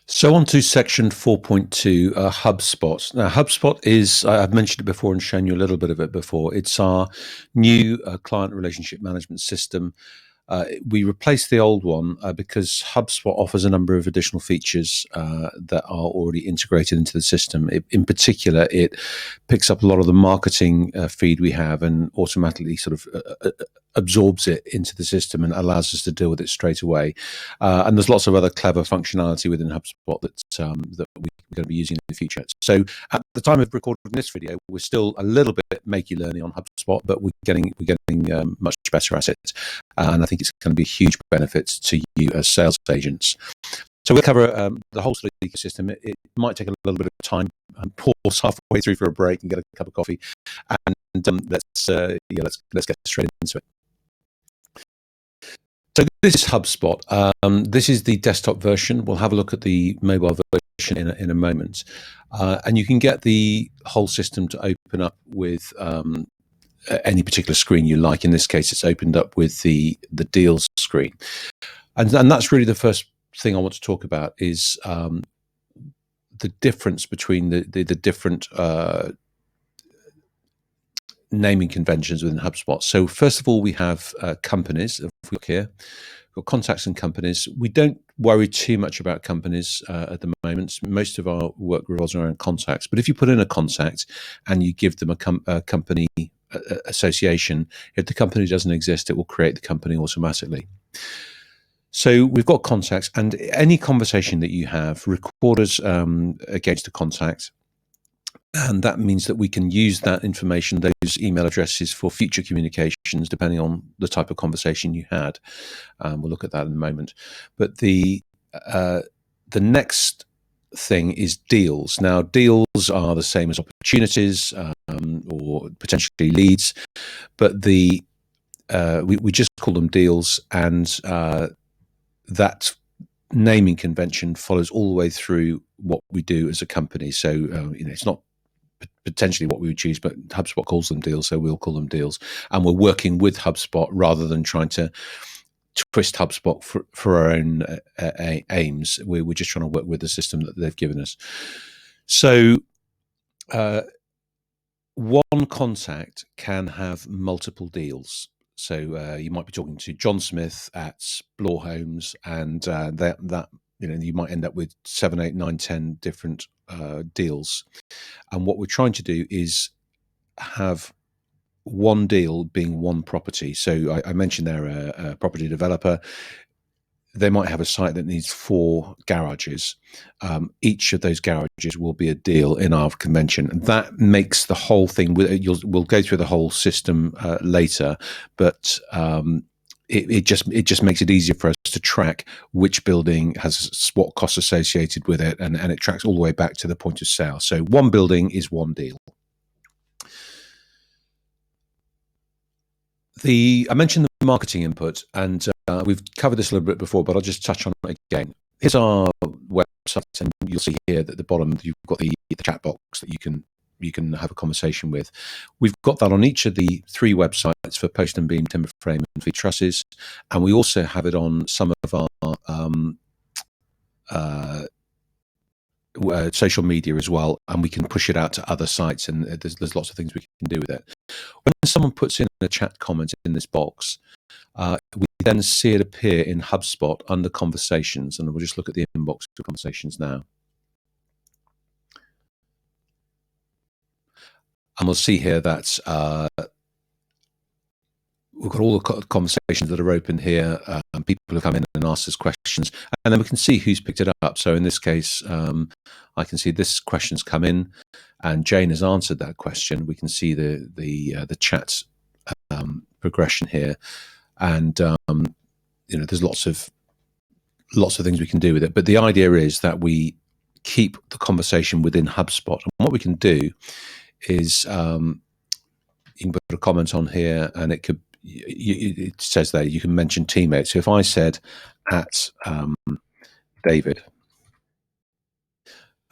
So on to section 4.2, Hubspot. Now, Hubspot is, I've mentioned it before and shown you a little bit of it before. It's our new client relationship management system. We replaced the old one because HubSpot offers a number of additional features that are already integrated into the system. In particular, it picks up a lot of the marketing feed we have and automatically sort of absorbs it into the system and allows us to deal with it straight away. And there's lots of other clever functionality within HubSpot that we're going to be using in the future. So at the time of recording this video, we're still a little bit makey learning on HubSpot, but we're getting much better at it. And I think it's going to be a huge benefit to you as sales agents. So we'll cover the whole sort of ecosystem. It might take a little bit of time. Pause halfway through for a break and get a cup of coffee, and let's get straight into it. So this is HubSpot. This is the desktop version. We'll have a look at the mobile version in a moment, and you can get the whole system to open up with any particular screen you like. In this case, it's opened up with the deals screen, and that's really the first thing I want to talk about is the difference between the different naming conventions within HubSpot. So first of all, we have companies. If we look here, we've got contacts and companies. We don't worry too much about companies at the moment. Most of our work revolves around contacts. But if you put in a contact and you give them a company association, if the company doesn't exist, it will create the company automatically. So we've got contacts, and any conversation that you have, record us against a contact. And that means that we can use that information, those email addresses, for future communications, depending on the type of conversation you had. We'll look at that in a moment. But the next thing is deals. Now, deals are the same as opportunities or potentially leads, but we just call them deals, and that naming convention follows all the way through what we do as a company. So it's not potentially what we would choose, but HubSpot calls them deals, so we'll call them deals. And we're working with HubSpot rather than trying to twist HubSpot for our own aims. We're just trying to work with the system that they've given us. So one contact can have multiple deals. So you might be talking to John Smith at Bloor Homes, and that you might end up with 7, 8, 9, 10 different deals. And what we're trying to do is have one deal being one property. So I mentioned they're a property developer. They might have a site that needs 4 garages. Each of those garages will be a deal in our convention. And that makes the whole thing, we'll go through the whole system later, but it just makes it easier for us to track which building has what costs associated with it, and it tracks all the way back to the point of sale. So one building is one deal. I mentioned the marketing input, and we've covered this a little bit before, but I'll just touch on it again. Here's our website, and you'll see here that at the bottom you've got the chat box that you can have a conversation with. We've got that on each of the 3 websites for post and beam, timber frame, and feed trusses, and we also have it on some of our social media as well, and we can push it out to other sites, and there's lots of things we can do with it. When someone puts in a chat comment in this box, we then see it appear in HubSpot under conversations, and we'll just look at the inbox for conversations now. And we'll see here that we've got all the conversations that are open here. People have come in and asked us questions, and then we can see who's picked it up. So in this case, I can see this question's come in, and Jane has answered that question. We can see the chat progression here, and there's lots of things we can do with it. But the idea is that we keep the conversation within HubSpot, and what we can do is you can put a comment on here, and it says there you can mention teammates. So if I said at David,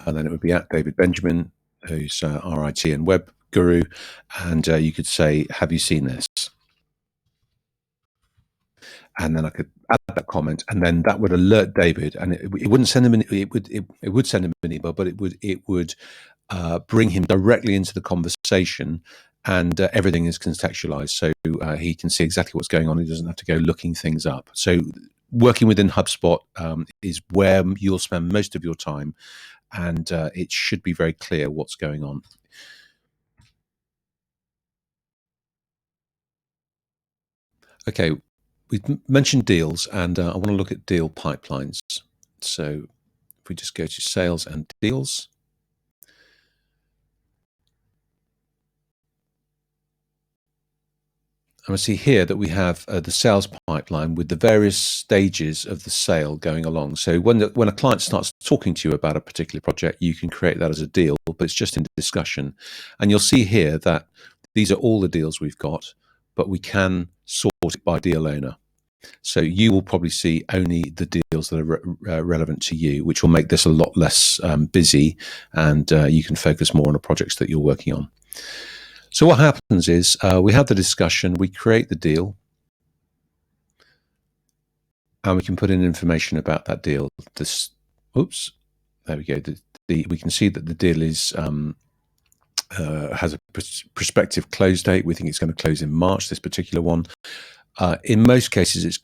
and then it would be at David Benjamin, who's our IT and web guru, and you could say, have you seen this? and then I could add that comment, and then that would alert David, and it wouldn't send him it would send him an email, but it would bring him directly into the conversation, and everything is contextualized, so he can see exactly what's going on. He doesn't have to go looking things up. So working within HubSpot is where you'll spend most of your time, and it should be very clear what's going on. Okay, we've mentioned deals, and I want to look at deal pipelines. So if we just go to sales and deals, and we see here that we have the sales pipeline with the various stages of the sale going along. So when a client starts talking to you about a particular project, you can create that as a deal, but it's just in discussion. And you'll see here that these are all the deals we've got, but we can sort it by deal owner. So you will probably see only the deals that are relevant to you, which will make this a lot less busy, and you can focus more on the projects that you're working on. So what happens is we have the discussion, we create the deal, and we can put in information about that deal. There we go. We can see that the deal is has a prospective close date. We think it's going to close in March, this particular one. In most cases, it's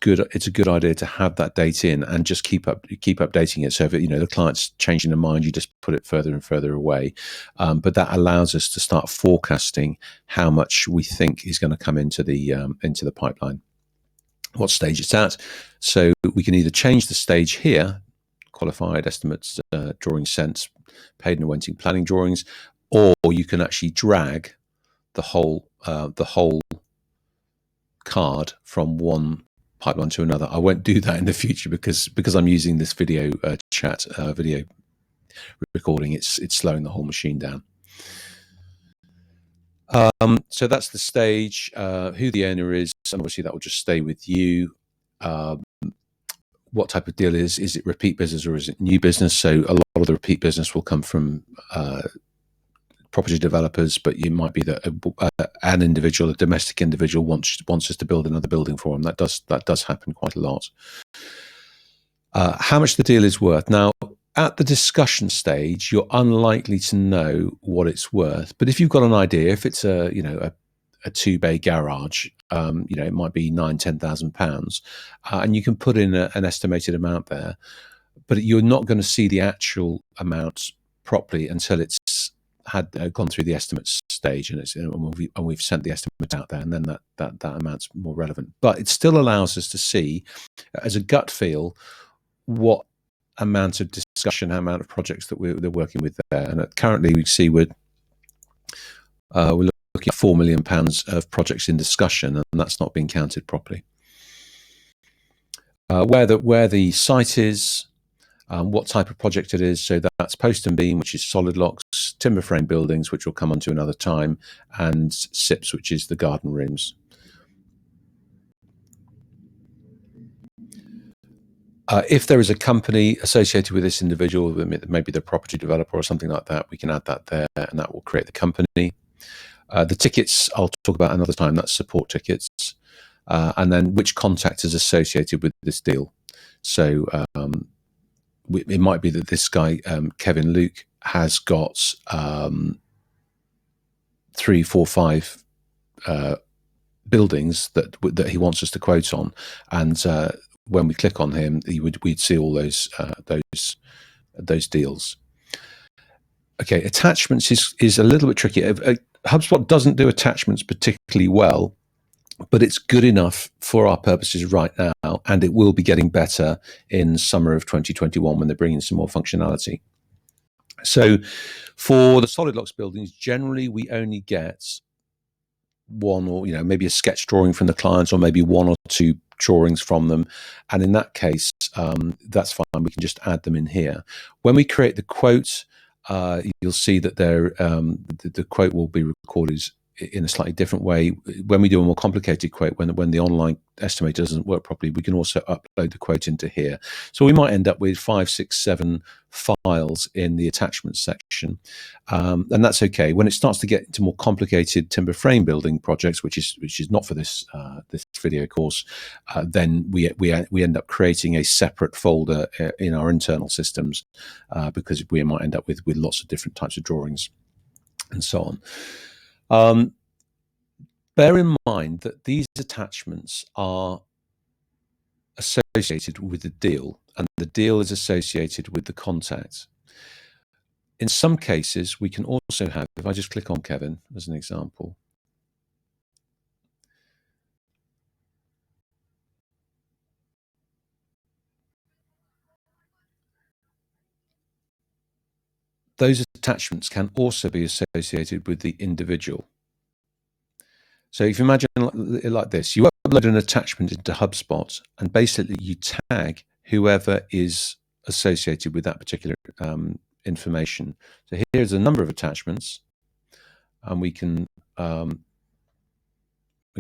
a good idea to have that date in and just keep updating it. So if the client's changing their mind, you just put it further and further away. But that allows us to start forecasting how much we think is going to come into the pipeline, what stage it's at. So we can either change the stage here, qualified estimates, drawings sent, paid and awaiting planning drawings, or you can actually drag the whole card from one pipeline to another. I won't do that in the future because I'm using this video chat video recording. It's slowing the whole machine down. So that's the stage, who the owner is, and obviously that will just stay with you. What type of deal is it repeat business or is it new business? So a lot of the repeat business will come from property developers, but it might be that an individual, a domestic individual, wants us to build another building for them. That does happen quite a lot. How much the deal is worth. Now, at the discussion stage, you're unlikely to know what it's worth. But if you've got an idea, if it's a 2-bay garage, it might be £9,000-10,000, and you can put in an estimated amount there, but you're not going to see the actual amount properly until it's had gone through the estimates stage, and we've sent the estimate out there, and then that amount's more relevant. But it still allows us to see, as a gut feel, what amount of discussion, how amount of projects that we're working with there. And currently, we see we're looking at £4 million of projects in discussion, and that's not being counted properly. Where the site is. What type of project it is. So that's post and beam, which is solid locks, timber frame buildings, which we'll come on to another time, and SIPs, which is the garden rooms. If there is a company associated with this individual, maybe the property developer or something like that, we can add that there, and that will create the company. The tickets I'll talk about another time. That's support tickets. And then which contact is associated with this deal. So it might be that this guy, Kevin Luke, has got 3, 4, 5 buildings that he wants us to quote on, and when we click on him, we'd see all those deals. Okay, attachments is a little bit tricky. HubSpot doesn't do attachments particularly well, but it's good enough for our purposes right now, and it will be getting better in summer of 2021 when they're bringing some more functionality. So for the solid locks buildings, generally we only get one, or maybe a sketch drawing from the clients, or maybe 1 or 2 drawings from them, and in that case that's fine. We can just add them in here. When we create the quote, you'll see that the quote will be recorded in a slightly different way. When we do a more complicated quote, when the online estimator doesn't work properly, we can also upload the quote into here. So we might end up with 5, 6, 7 files in the attachments section, and that's okay. When it starts to get into more complicated timber frame building projects, which is not for this this video course, then we end up creating a separate folder in our internal systems, because we might end up with lots of different types of drawings and so on. Bear in mind that these attachments are associated with the deal, and the deal is associated with the contact. In some cases, we can also have, if I just click on Kevin as an example, those attachments can also be associated with the individual. So if you imagine it like this, you upload an attachment into Hubspot, and basically you tag whoever is associated with that particular information. So here's a number of attachments, and we can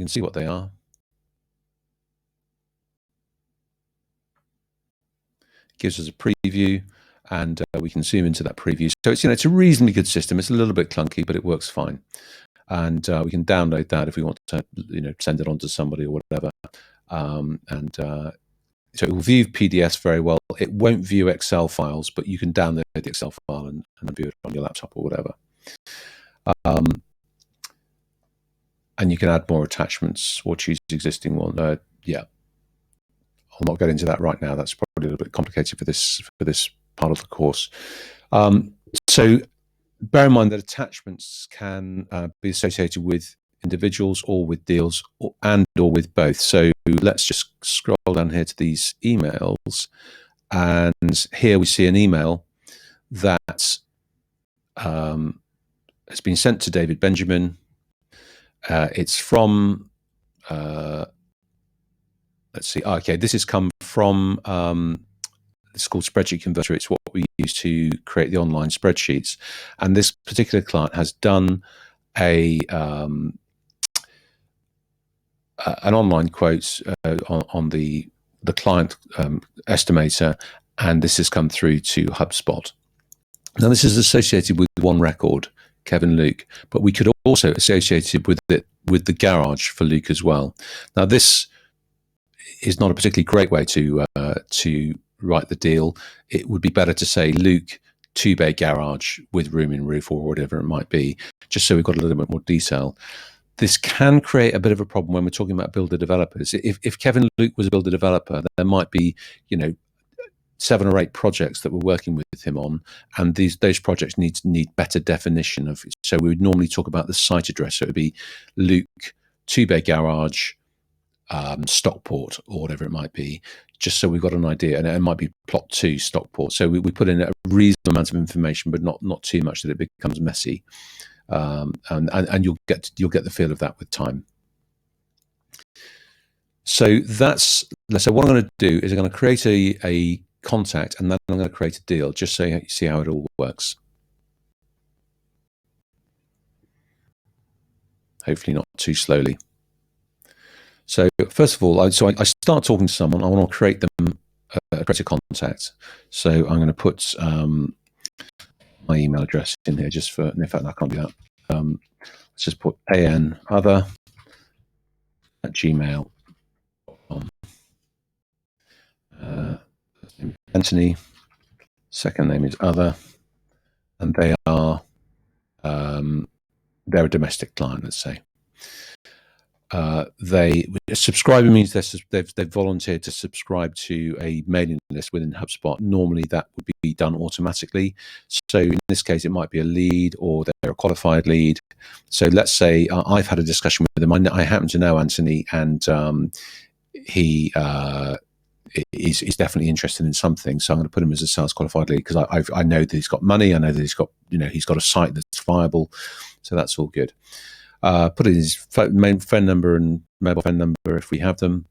see what they are. It gives us a preview, and we can zoom into that preview. So it's a reasonably good system. It's a little bit clunky, but it works fine. And we can download that if we want to, send it on to somebody or whatever. So it will view PDFs very well. It won't view Excel files, but you can download the Excel file and view it on your laptop or whatever. And you can add more attachments or choose the existing one. Yeah, I'll not get into that right now. That's probably a little bit complicated for this part of the course. So bear in mind that attachments can be associated with individuals or with deals or with both. So let's just scroll down here to these emails, and here we see an email that has been sent to David Benjamin. It's from let's see. Okay, this has come from it's called Spreadsheet Converter. It's what we use to create the online spreadsheets. And this particular client has done an online quote on the client estimator, and this has come through to Hubspot. Now, this is associated with one record, Kevin Luke, but we could also associate it with the garage for Luke as well. Now, this is not a particularly great way to write the deal. It would be better to say Luke 2-bay garage with room in roof or whatever it might be, just so we've got a little bit more detail. This can create a bit of a problem when we're talking about builder developers. If Kevin Luke was a builder developer, there might be 7 or 8 projects that we're working with him on, and those projects need better definition of. So we would normally talk about the site address. So it would be Luke 2-bay garage, Stockport or whatever it might be, just so we've got an idea. And it might be plot 2 Stockport. So we put in a reasonable amount of information, but not too much that it becomes messy. And you'll get the feel of that with time. So what I'm going to do is I'm going to create a contact, and then I'm going to create a deal, just so you see how it all works. Hopefully not too slowly. So first of all, I start talking to someone. I want to create them create a contact. So I'm going to put my email address in here, just for. In fact, I can't do that. Let's just put an@gmail.com. Anthony. Second name is other, and they are they're a domestic client. Let's say. Subscriber means they've volunteered to subscribe to a mailing list within HubSpot. Normally that would be done automatically. So in this case, it might be a lead, or they're a qualified lead. So let's say I've had a discussion with them. I happen to know Anthony, and he is definitely interested in something. So I'm going to put him as a sales qualified lead, because I know that he's got money. I know that he's got a site that's viable. So that's all good. Put in his main phone number and mobile phone number if we have them,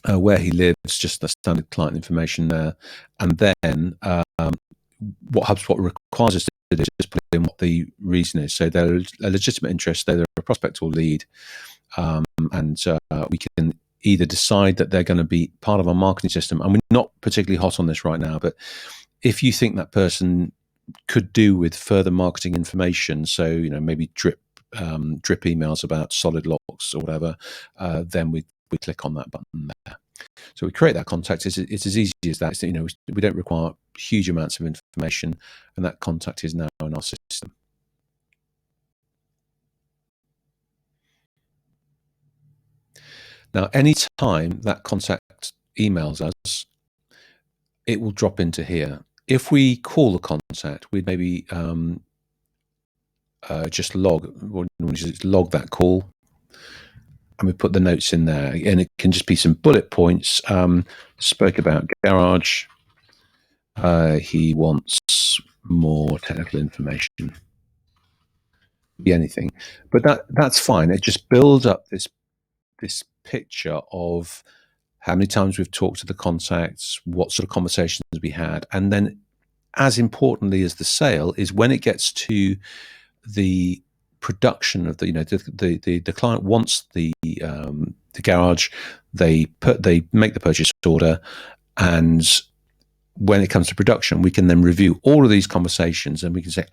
where he lives, just the standard client information there. And then what HubSpot requires us is just put in what the reason is. So they're a legitimate interest, they're a prospect or lead, and we can either decide that they're going to be part of our marketing system. And we're not particularly hot on this right now, but if you think that person could do with further marketing information, so maybe drip emails about solid locks or whatever, then we click on that button there. So we create that contact. It's as easy as that. We don't require huge amounts of information, and that contact is now in our system. Now, any time that contact emails us, it will drop into here. If we call the contact, we'd maybe just log that call, and we put the notes in there. And it can just be some bullet points. Spoke about garage. He wants more technical information. Be anything, but that's fine. It just builds up this picture of how many times we've talked to the contacts, what sort of conversations we had, and then, as importantly as the sale, is when it gets to the production of the client wants the garage, they make the purchase order, and when it comes to production, we can then review all of these conversations, and we can say,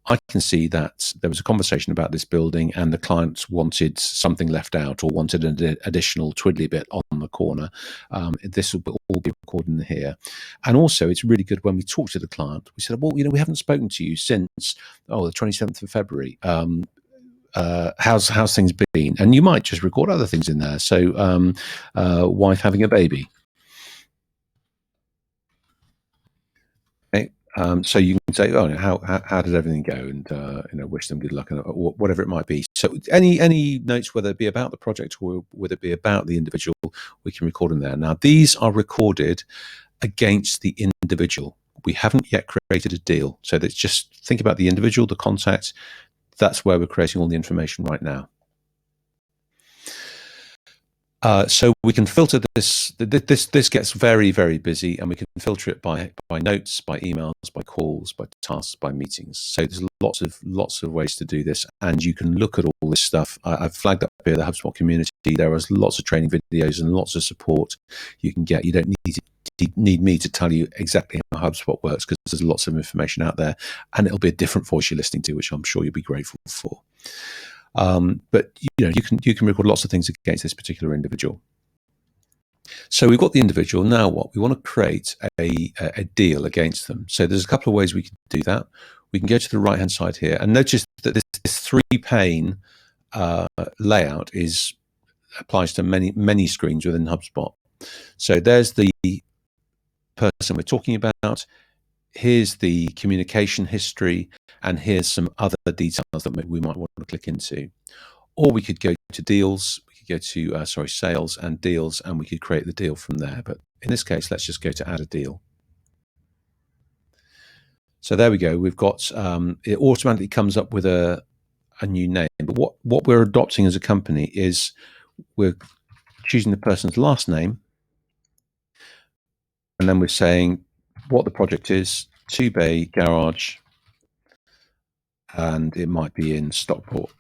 I can see that there was a conversation about this building and the client wanted something left out or wanted an additional twiddly bit on the corner. This will all be recorded in here. And also, it's really good when we talk to the client. We said, well, we haven't spoken to you since, the 27th of February. How's things been? And you might just record other things in there. So wife having a baby. So you can say, how did everything go, and wish them good luck, and whatever it might be. So any notes, whether it be about the project or whether it be about the individual, we can record in there. Now, these are recorded against the individual. We haven't yet created a deal, so that's just think about the individual, the contact. That's where we're creating all the information right now. So we can filter this. This gets very, very busy, and we can filter it by notes, by emails, by calls, by tasks, by meetings. So there's lots of ways to do this, and you can look at all this stuff. I've flagged up here the HubSpot community. There is lots of training videos and lots of support you can get. You don't need me to tell you exactly how HubSpot works, because there's lots of information out there, and it'll be a different voice you're listening to, which I'm sure you'll be grateful for. But you can record lots of things against this particular individual. So we've got the individual. Now what? We want to create a deal against them. So there's a couple of ways we can do that. We can go to the right hand side here, and notice that this 3-pane layout applies to many screens within HubSpot. So there's the person we're talking about. Here's the communication history, and here's some other details that we might want to click into. Or we could go to deals, we could go to, sales and deals, and we could create the deal from there. But in this case, let's just go to add a deal. So there we go. We've got, it automatically comes up with a new name. But what we're adopting as a company is we're choosing the person's last name, and then we're saying what the project is, 2-bay garage, and it might be in Stockport.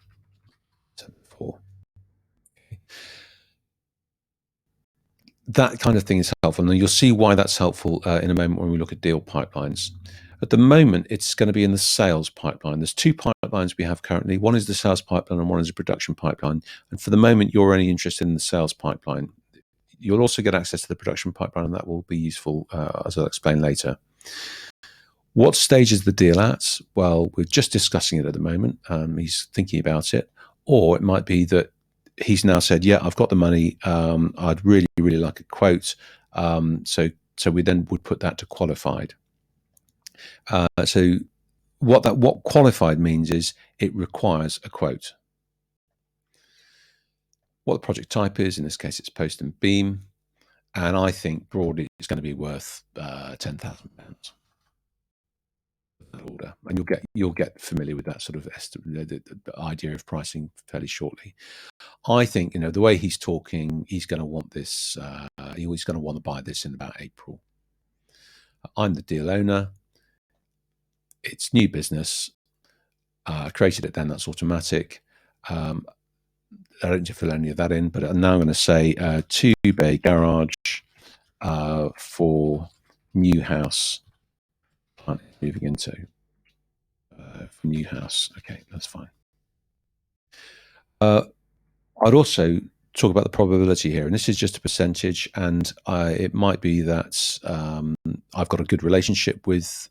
That kind of thing is helpful, and you'll see why that's helpful in a moment when we look at deal pipelines. At the moment, it's going to be in the sales pipeline. There's 2 pipelines we have currently. One is the sales pipeline and one is a production pipeline. And for the moment, you're only interested in the sales pipeline. You'll also get access to the production pipeline, and that will be useful, as I'll explain later. What stage is the deal at? Well, we're just discussing it at the moment. He's thinking about it. Or it might be that he's now said, yeah, I've got the money. I'd really, really like a quote. So we then would put that to qualified. So what qualified means is it requires a quote. What the project type is, in this case, it's post and beam. And I think broadly it's going to be worth £10,000. Order, and you'll get familiar with that sort of estimate, the idea of pricing fairly shortly. I think the way he's talking, he's going to want this. He's going to want to buy this in about April. I'm the deal owner. it's new business. Created it then, that's automatic. I don't need to fill any of that in, but now I'm going to say 2-bay garage for new house moving into for new house. Okay, that's fine. I'd also talk about the probability here, and this is just a percentage, and it might be that I've got a good relationship with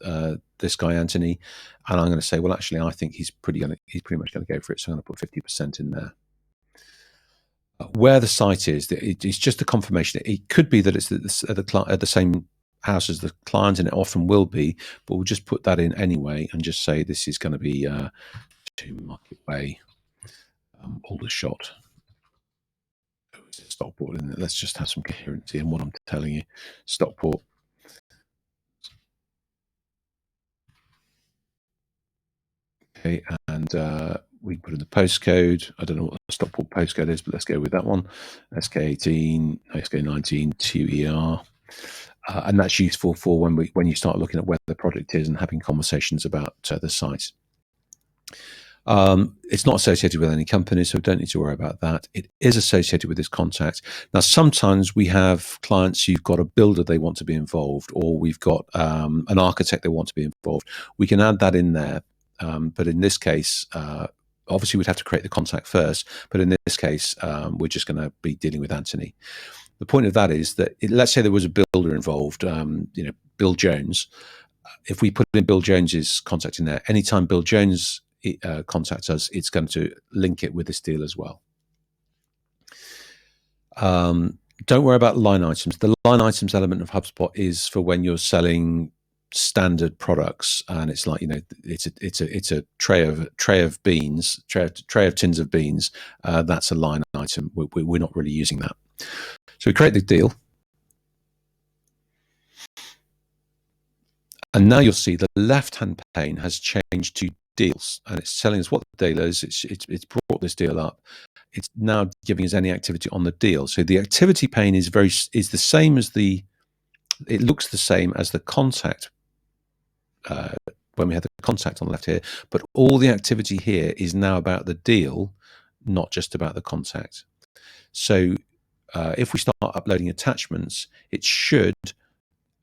this guy Anthony, and I'm going to say, well, actually, I think he's pretty much going to go for it, so I'm going to put 50% in there. Where the site is, it's just a confirmation. It could be that it's at the same house as the client, and it often will be, but we'll just put that in anyway, and just say this is going to be 2 Market Way, Aldershot. Stockport, isn't it? Let's just have some coherency in what I'm telling you. Stockport. Okay, and we put in the postcode. I don't know what the Stockport postcode is, but let's go with that one. SK18, SK19, 2ER. And that's useful for when you start looking at where the product is and having conversations about the site. It's not associated with any company, so don't need to worry about that. It is associated with this contact. Now, sometimes we have clients who've got a builder they want to be involved, or we've got an architect they want to be involved. We can add that in there, but in this case, obviously we'd have to create the contact first, but in this case, we're just going to be dealing with Anthony. The point of that is that let's say there was a builder involved, Bill Jones. If we put in Bill Jones's contact in there, anytime Bill Jones contacts us, it's going to link it with this deal as well. Don't worry about line items. The line items element of HubSpot is for when you're selling standard products, and it's like, it's a tray of beans, tray of tins of beans. That's a line item. We're not really using that. So we create the deal, and now you'll see the left-hand pane has changed to deals, and it's telling us what the deal is. It's brought this deal up. It's now giving us any activity on the deal. So the activity pane is the same as it looks the same as the contact when we have the contact on the left here, but all the activity here is now about the deal, not just about the contact. So if we start uploading attachments, it should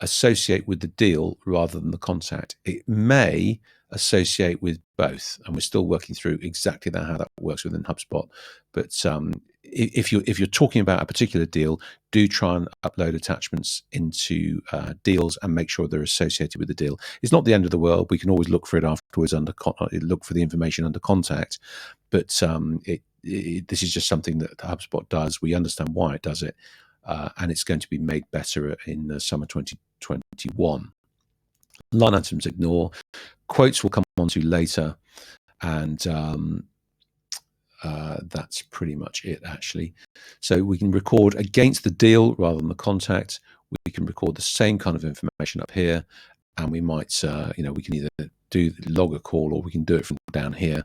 associate with the deal rather than the contact. It may associate with both, and we're still working through exactly how that works within HubSpot. But if you're talking about a particular deal, do try and upload attachments into deals and make sure they're associated with the deal. It's not the end of the world. We can always look for it afterwards look for the information under contact, but this is just something that HubSpot does. We understand why it does it, and it's going to be made better in summer 2021. Line items ignore. Quotes will come on to later, and that's pretty much it, actually. So we can record against the deal rather than the contact. We can record the same kind of information up here, and we might, we can either log a call, or we can do it from down here.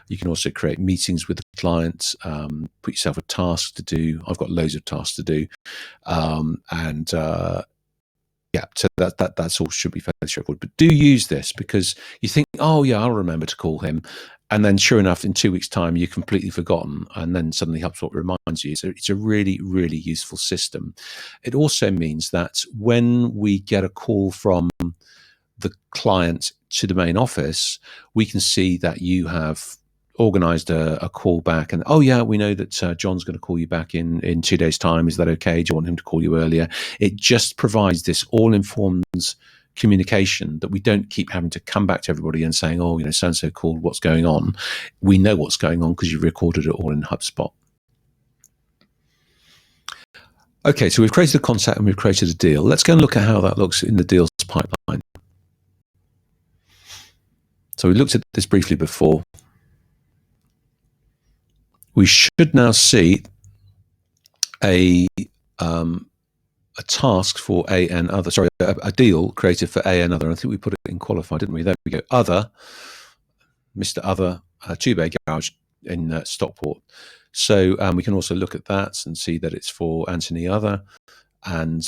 You can also create meetings with the clients, put yourself a task to do. I've got loads of tasks to do, so that's all should be fairly straightforward. But do use this, because you think, oh yeah, I'll remember to call him, and then sure enough, in 2 weeks' time, you've completely forgotten, and then suddenly HubSpot reminds you. So it's a really, really useful system. It also means that when we get a call from the client to the main office, we can see that you have organized a call back, and oh yeah, we know that John's going to call you back in 2 days' time. Is that okay? Do you want him to call you earlier? It just provides this all-informed communication that we don't keep having to come back to everybody and saying, oh, so-and-so called, what's going on? We know what's going on because you've recorded it all in HubSpot. Okay, so we've created a contact and we've created a deal. Let's go and look at how that looks in the deals pipeline. So we looked at this briefly before. We should now see a task for a deal created for another. I think we put it in qualified, didn't we? There we go. Other, Mr. Other, 2-bay garage in Stockport. So we can also look at that and see that it's for Anthony Other. and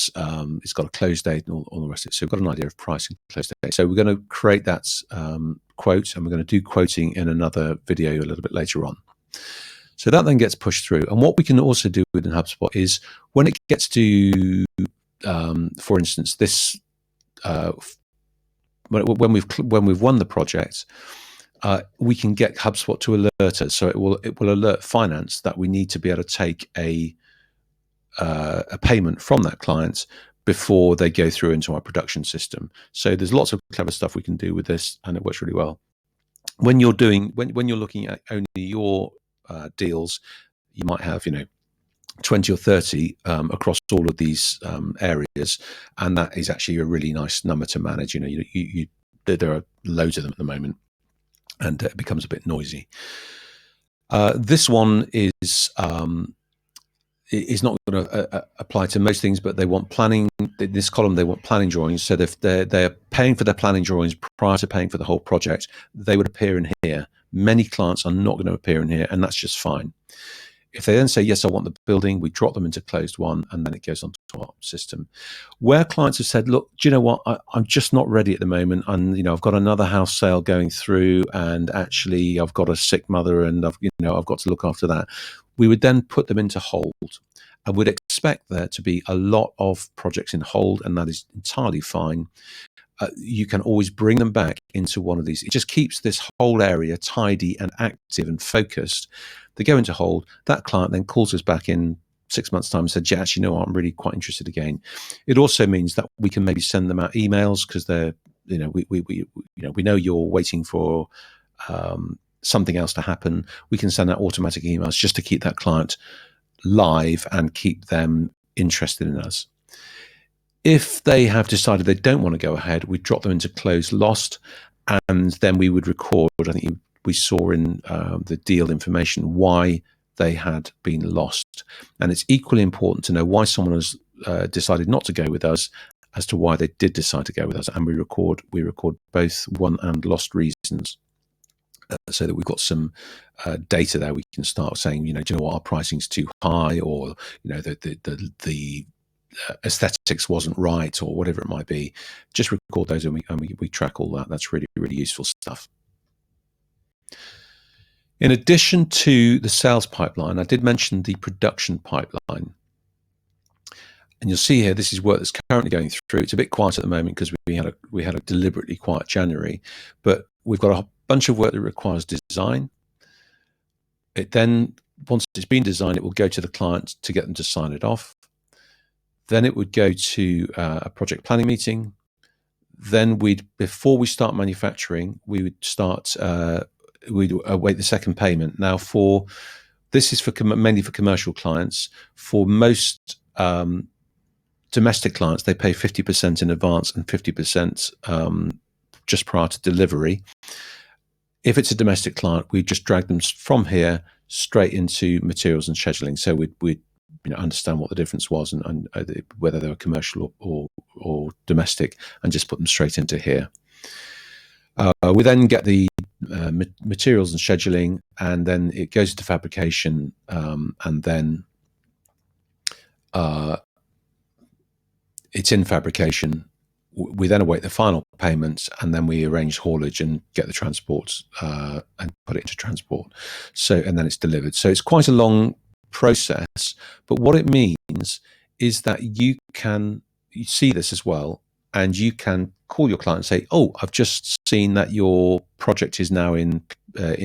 it's got a close date and all the rest of it. So we've got an idea of price and close date. So we're going to create that quote, and we're going to do quoting in another video a little bit later on. So that then gets pushed through. And what we can also do within HubSpot is when it gets to, for instance, this when we've won the project, we can get HubSpot to alert us. So it will alert finance that we need to be able to take a payment from that client before they go through into our production system. So there's lots of clever stuff we can do with this, and it works really well. When you're looking at only your deals, you might have 20 or 30 across all of these areas, and that is actually a really nice number to manage. There are loads of them at the moment, and it becomes a bit noisy. This one is not going to apply to most things, but they want planning. In this column, they want planning drawings. So if they're paying for their planning drawings prior to paying for the whole project, they would appear in here. Many clients are not going to appear in here, and that's just fine. If they then say, yes, I want the building, we drop them into closed one, and then it goes onto our system. Where clients have said, look, do you know what? I'm just not ready at the moment. And, I've got another house sale going through, and actually I've got a sick mother, and I've got to look after that. We would then put them into hold, and would expect there to be a lot of projects in hold, and that is entirely fine. You can always bring them back into one of these. It just keeps this whole area tidy and active and focused. They go into hold. That client then calls us back in 6 months' time and said, yeah, actually, no, I'm really quite interested again. It also means that we can maybe send them out emails because they're, we know you're waiting for something else to happen. We can send out automatic emails just to keep that client live and keep them interested in us. If they have decided they don't want to go ahead, we drop them into closed lost, and then we would record, I think we saw in the deal information, why they had been lost. And it's equally important to know why someone has decided not to go with us as to why they did decide to go with us. And we record both won and lost reasons. So that we've got some data there. We can start saying, do you know what, our pricing's too high, or the aesthetics wasn't right, or whatever it might be. Just record those, and we track all that. That's really, really useful stuff. In addition to the sales pipeline, I did mention the production pipeline. And you'll see here, this is work that's currently going through. It's a bit quiet at the moment because we had a deliberately quiet January, but we've got a bunch of work that requires design. It then, once it's been designed, it will go to the client to get them to sign it off. Then it would go to a project planning meeting. Then before we start manufacturing, we would start, we'd await the second payment. Now this is mainly for commercial clients. For most domestic clients, they pay 50% in advance and 50% just prior to delivery. If it's a domestic client, we just drag them from here straight into materials and scheduling. So we'd understand what the difference was and whether they were commercial or domestic, and just put them straight into here. We then get the materials and scheduling, and then it goes into fabrication, and then it's in fabrication. We then await the final payments, and then we arrange haulage and get the transport and put it into transport. And then it's delivered. So it's quite a long process, but what it means is that you see this as well, and you can call your client and say, oh, I've just seen that your project is now in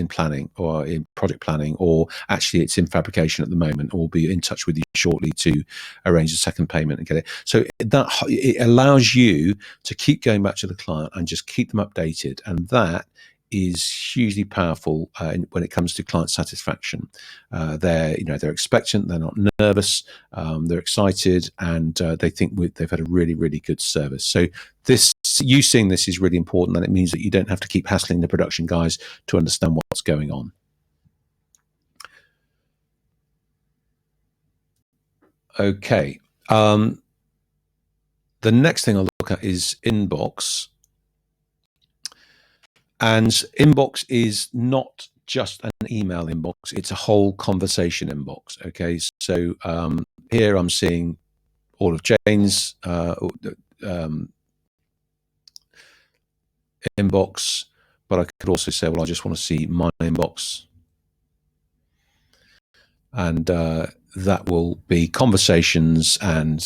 planning, or in project planning, or actually it's in fabrication at the moment, or we'll be in touch with you shortly to arrange a second payment and get it. So that it allows you to keep going back to the client and just keep them updated, and that is hugely powerful when it comes to client satisfaction. They're expectant, they're not nervous, they're excited, and they think they've had a really, really good service. So you seeing this is really important, and it means that you don't have to keep hassling the production guys to understand what's going on. Okay. The next thing I'll look at is inbox. And inbox is not just an email inbox, it's a whole conversation inbox. Okay, so here I'm seeing all of Jane's inbox, but I could also say, well, I just want to see my inbox. And that will be conversations and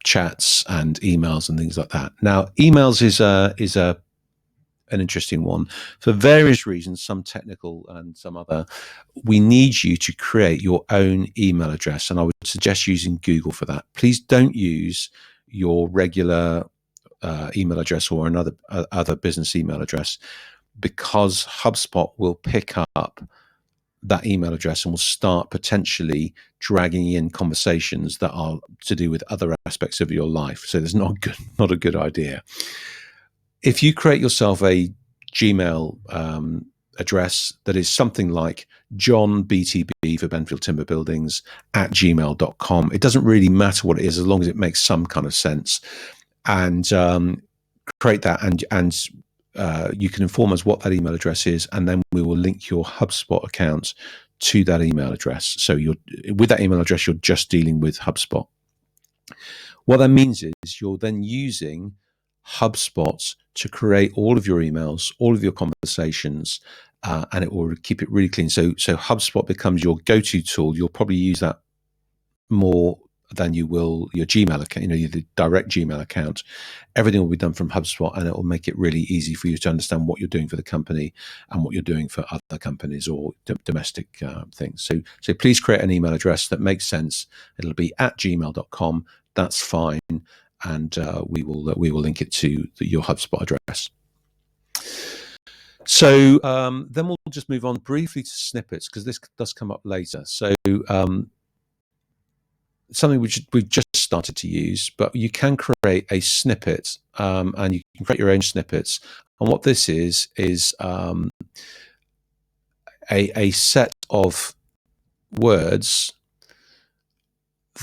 chats and emails and things like that. Now, emails is an interesting one for various reasons, some technical and some other. We need you to create your own email address, and I would suggest using Google for that. Please don't use your regular email address or another other business email address, because HubSpot will pick up that email address and will start potentially dragging in conversations that are to do with other aspects of your life. So there's not a good idea. If you create yourself a Gmail address that is something like johnbtb for Benfield Timber Buildings @gmail.com, it doesn't really matter what it is as long as it makes some kind of sense. And create that, and you can inform us what that email address is, and then we will link your HubSpot account to that email address. So with that email address, you're just dealing with HubSpot. What that means is you're then using HubSpot to create all of your emails, all of your conversations, and it will keep it really clean. So HubSpot becomes your go-to tool. You'll probably use that more than you will your Gmail account, the direct Gmail account. Everything will be done from HubSpot, and it will make it really easy for you to understand what you're doing for the company and what you're doing for other companies or domestic things. So please create an email address that makes sense. It'll be @gmail.com. That's fine, and we will link it to your HubSpot address. So then we'll just move on briefly to snippets, because this does come up later. So something which we've just started to use, but you can create a snippet, and you can create your own snippets. And what this is a set of words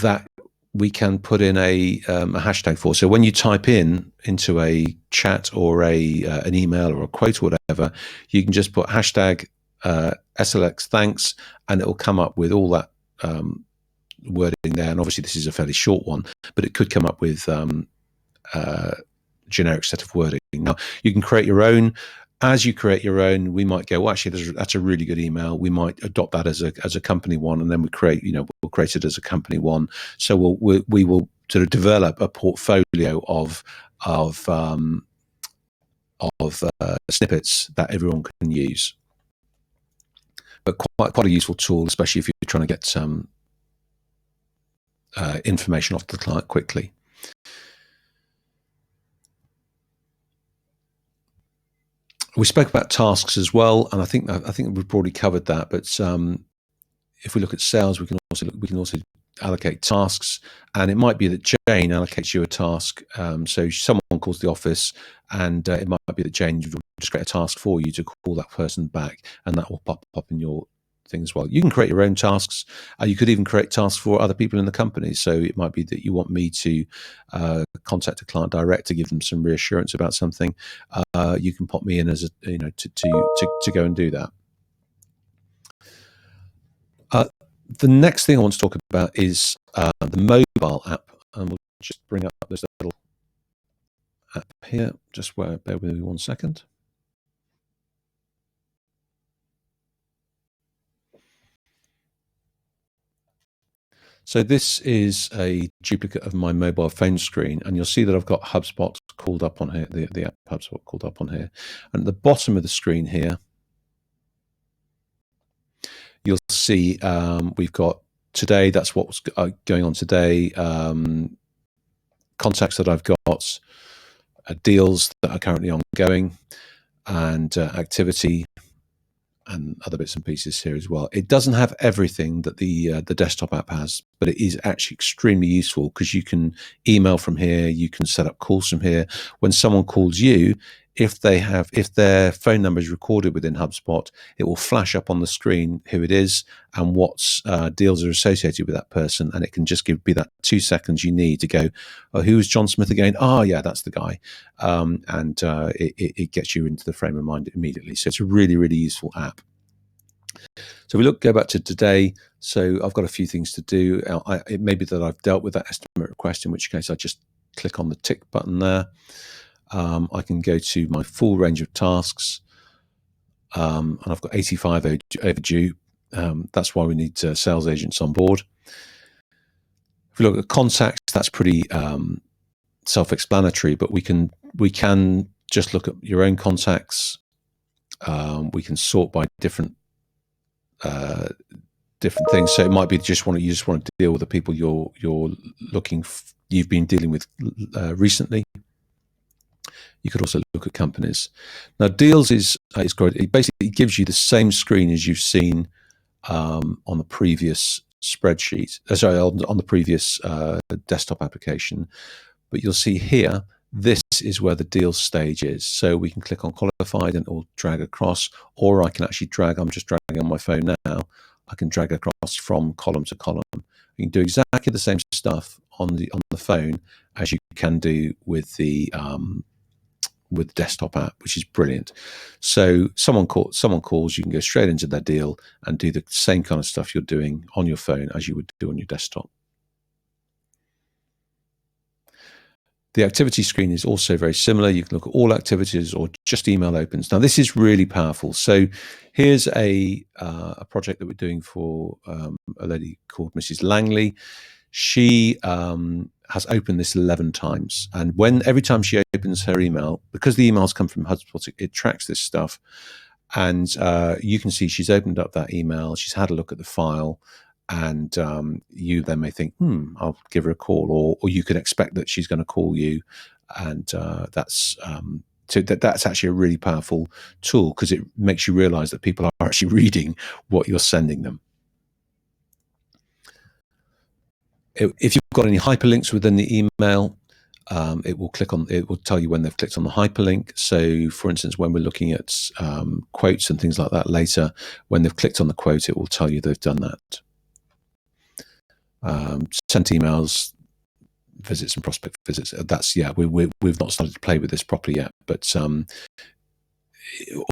that we can put in a hashtag for. So when you type into a chat or an email or a quote or whatever, you can just put hashtag SLX thanks, and it will come up with all that wording there. And obviously this is a fairly short one, but it could come up with generic set of wording. Now you can create your own. As you create your own, we might go, well, actually, that's a really good email. We might adopt that as a company one, and then we'll create it as a company one. So we will sort of develop a portfolio of snippets that everyone can use. But quite a useful tool, especially if you're trying to get some information off the client quickly. We spoke about tasks as well, and I think we've probably covered that. But if we look at sales, we can also allocate tasks, and it might be that Jane allocates you a task. So someone calls the office, and it might be that Jane will just create a task for you to call that person back, and that will pop up in your thing as well. You can create your own tasks. You could even create tasks for other people in the company. So it might be that you want me to contact a client direct to give them some reassurance about something. You can pop me in as to go and do that. The next thing I want to talk about is the mobile app, and we'll just bring up this little app here. Just bear with me 1 second. So this is a duplicate of my mobile phone screen, and you'll see that I've got HubSpot called up on here, the app HubSpot called up on here. And at the bottom of the screen here, you'll see we've got today, that's what's going on today, contacts that I've got, deals that are currently ongoing, and activity, and other bits and pieces here as well. It doesn't have everything that the desktop app has, but it is actually extremely useful, because you can email from here, you can set up calls from here. When someone calls you, if their phone number is recorded within HubSpot, it will flash up on the screen who it is and what deals are associated with that person, and it can just be that 2 seconds you need to go, oh, who's John Smith again? Oh yeah, that's the guy. And it gets you into the frame of mind immediately. So it's a really, really useful app. So go back to today. So I've got a few things to do. It may be that I've dealt with that estimate request, in which case I just click on the tick button there. I can go to my full range of tasks, and I've got 85 overdue. That's why we need sales agents on board. If we look at contacts, that's pretty self-explanatory, but we can just look at your own contacts. We can sort by different things. So it might be you just want to deal with the people you've been dealing with recently. You could also look at companies. Now, deals is great. It basically gives you the same screen as you've seen on the previous spreadsheet. On the previous desktop application. But you'll see here, this is where the deal stage is. So we can click on qualified and it will drag across, or I can actually drag. I'm just dragging on my phone now. I can drag across from column to column. You can do exactly the same stuff on the phone as you can do with the desktop app, which is brilliant. So someone calls, you can go straight into their deal and do the same kind of stuff you're doing on your phone as you would do on your desktop. The activity screen is also very similar. You can look at all activities or just email opens. Now, this is really powerful. So here's a project that we're doing for a lady called Mrs. Langley. She has opened this 11 times. And every time she opens her email, because the emails come from Hubspot, it tracks this stuff. And you can see she's opened up that email. She's had a look at the file. And you then may think, I'll give her a call, or you can expect that she's going to call you, and that's actually a really powerful tool because it makes you realize that people are actually reading what you're sending them. If you've got any hyperlinks within the email, it will tell you when they've clicked on the hyperlink. So, for instance, when we're looking at quotes and things like that later, when they've clicked on the quote, it will tell you they've done that. Sent emails, visits and prospect visits. We've not started to play with this properly yet, but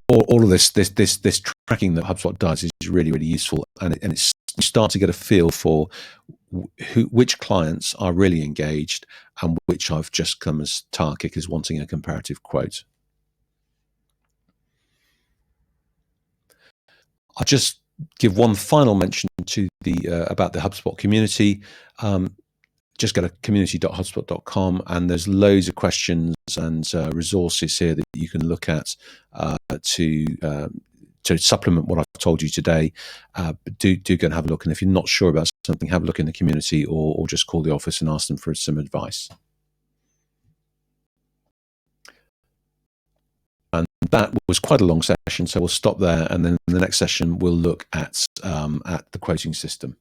all of this tracking that HubSpot does is really, really useful, and it's you start to get a feel for which clients are really engaged and which I've just come as tar kickers wanting a comparative quote. I'll just give one final mention to about the HubSpot community. Just go to community.hubspot.com, and there's loads of questions and resources here that you can look at to supplement what I've told you today. But do go and have a look. And if you're not sure about something, have a look in the community, or just call the office and ask them for some advice. And that was quite a long session, so we'll stop there, and then in the next session we'll look at the quoting system.